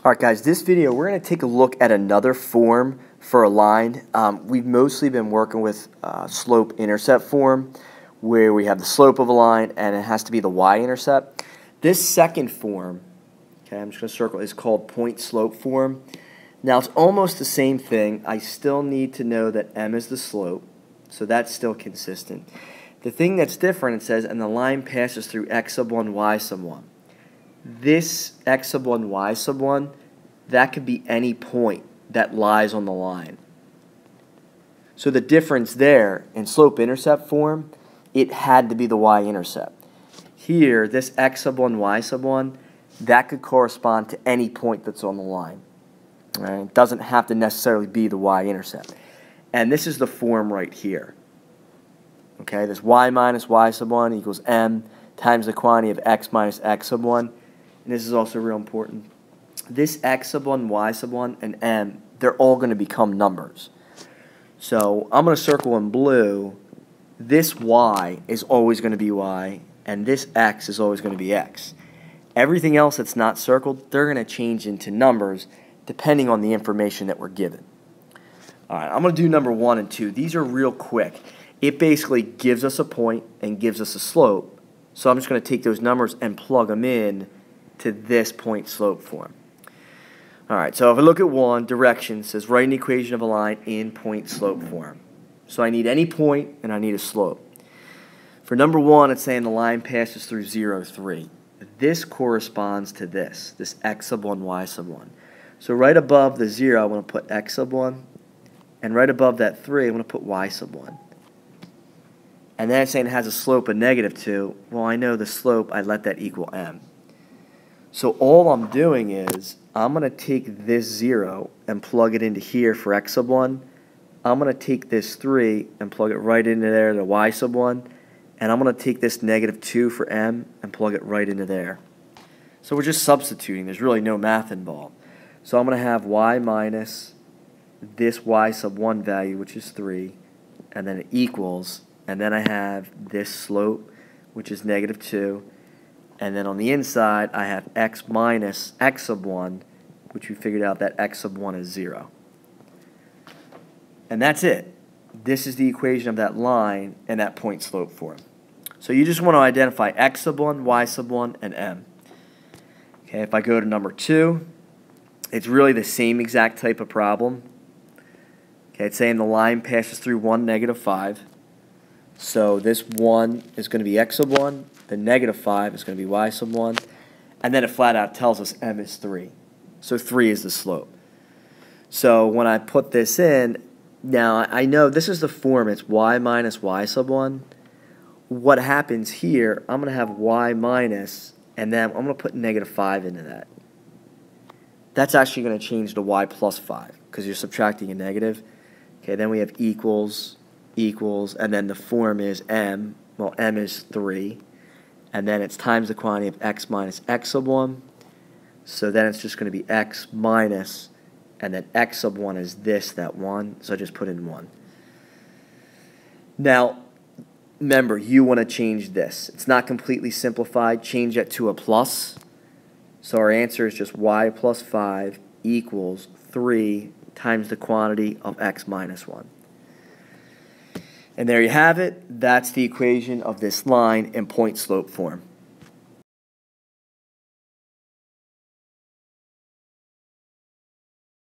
Alright guys, this video we're going to take a look at another form for a line. We've mostly been working with slope-intercept form, where we have the slope of a line and it has to be the y-intercept. This second form, okay, I'm just going to circle, is called point-slope form. Now it's almost the same thing. I still need to know that m is the slope, so that's still consistent. The thing that's different, it says, and the line passes through x sub 1, y sub 1. This x sub 1, y sub 1, that could be any point that lies on the line. So the difference there, in slope-intercept form, it had to be the y-intercept. Here, this x sub 1, y sub 1, that could correspond to any point that's on the line. Right? It doesn't have to necessarily be the y-intercept. And this is the form right here. Okay, this y minus y sub 1 equals m times the quantity of x minus x sub 1. And this is also real important. This x sub 1, y sub 1, and m, they're all going to become numbers. So I'm going to circle in blue. This y is always going to be y, and this x is always going to be x. Everything else that's not circled, they're going to change into numbers depending on the information that we're given. Alright, I'm going to do number 1 and 2. These are real quick. It basically gives us a point and gives us a slope. So I'm just going to take those numbers and plug them in to this point-slope form. Alright, so if I look at 1, direction says write an equation of a line in point-slope form. So I need any point and I need a slope. For number 1, it's saying the line passes through 0, 3. This corresponds to this x sub 1, y sub 1. So right above the 0, I'm going to put x sub 1, and right above that 3, I'm going to put y sub 1. And then it's saying it has a slope of negative 2. Well, I know the slope, I let that equal m. So all I'm doing is, I'm going to take this 0 and plug it into here for x sub 1. I'm going to take this 3 and plug it right into there to y sub 1. And I'm going to take this negative 2 for m and plug it right into there. So we're just substituting. There's really no math involved. So I'm going to have y minus this y sub 1 value, which is 3, and then it equals, and then I have this slope, which is negative 2, and then on the inside I have x minus x sub 1, which we figured out that x sub 1 is 0. And that's it. This is the equation of that line in that point-slope form. So you just want to identify x sub 1, y sub 1, and m. Okay, if I go to number 2, it's really the same exact type of problem. Okay, it's saying the line passes through 1, negative 5. So this 1 is going to be x sub 1, the negative 5 is going to be y sub 1, and then it flat out tells us m is 3. So 3 is the slope. So when I put this in, now I know this is the form, it's y minus y sub 1. What happens here, I'm going to have y minus, and then I'm going to put negative 5 into that. That's actually going to change to y plus 5, because you're subtracting a negative. Okay, then we have equals, and then the form is m. Well, m is 3. And then it's times the quantity of x minus x sub 1. So then it's just going to be x minus, and then x sub 1 is that 1. So I just put in 1. Now, remember, you want to change this. It's not completely simplified. Change it to a plus. So our answer is just y plus 5 equals 3 times the quantity of x minus 1. And there you have it. That's the equation of this line in point-slope form.